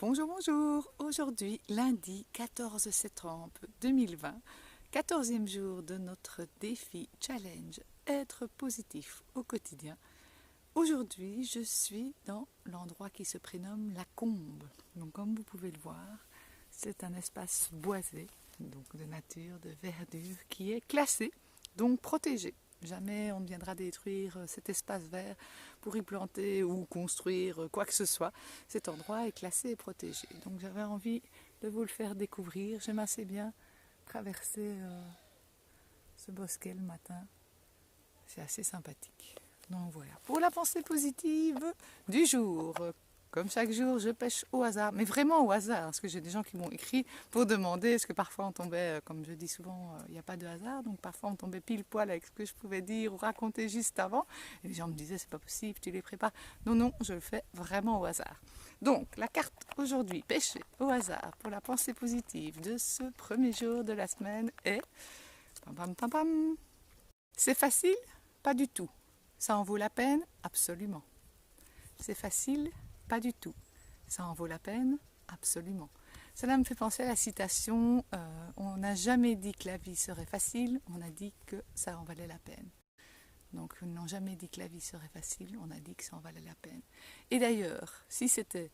Bonjour, bonjour. Aujourd'hui, lundi 14 septembre 2020, 14e jour de notre défi challenge Être positif au quotidien. Aujourd'hui, je suis dans l'endroit qui se prénomme la Combe. Donc, comme vous pouvez le voir, c'est un espace boisé, donc de nature, de verdure, qui est classé, donc protégé. Jamais on ne viendra détruire cet espace vert pour y planter ou construire quoi que ce soit. Cet endroit est classé et protégé. Donc j'avais envie de vous le faire découvrir. J'aime assez bien traverser ce bosquet le matin. C'est assez sympathique. Donc voilà. Pour la pensée positive du jour. Comme chaque jour, je pêche au hasard, mais vraiment au hasard, parce que j'ai des gens qui m'ont écrit pour demander, est-ce que parfois on tombait, comme je dis souvent, il n'y a pas de hasard, donc parfois on tombait pile poil avec ce que je pouvais dire ou raconter juste avant, et les gens me disaient, c'est pas possible, tu les prépares. Non, non, je le fais vraiment au hasard. Donc, la carte aujourd'hui, pêcher au hasard, pour la pensée positive de ce premier jour de la semaine est... Pam, pam, pam, pam. C'est facile? Pas du tout. Ça en vaut la peine? Absolument. C'est facile? Pas du tout. Ça en vaut la peine? Absolument. Cela me fait penser à la citation on n'a jamais dit que la vie serait facile, on a dit que ça en valait la peine. Donc, ils n'ont jamais dit que la vie serait facile, on a dit que ça en valait la peine. Et d'ailleurs, si c'était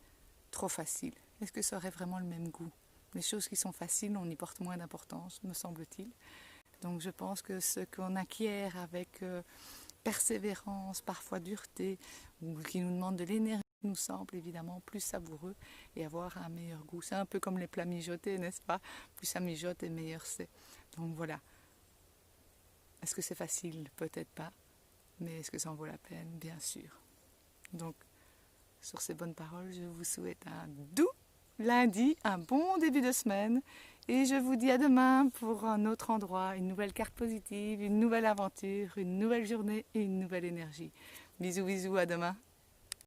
trop facile, est-ce que ça aurait vraiment le même goût? Les choses qui sont faciles, on y porte moins d'importance, me semble-t-il. Donc, je pense que ce qu'on acquiert avec persévérance, parfois dureté, ou qui nous demande de l'énergie, nous semble évidemment plus savoureux et avoir un meilleur goût. C'est un peu comme les plats mijotés, n'est-ce pas? Plus ça mijote et meilleur c'est. Donc voilà. Est-ce que c'est facile? Peut-être pas. Mais est-ce que ça en vaut la peine? Bien sûr. Donc, sur ces bonnes paroles, je vous souhaite un doux lundi, un bon début de semaine. Et je vous dis à demain pour un autre endroit, une nouvelle carte positive, une nouvelle aventure, une nouvelle journée et une nouvelle énergie. Bisous, bisous, à demain.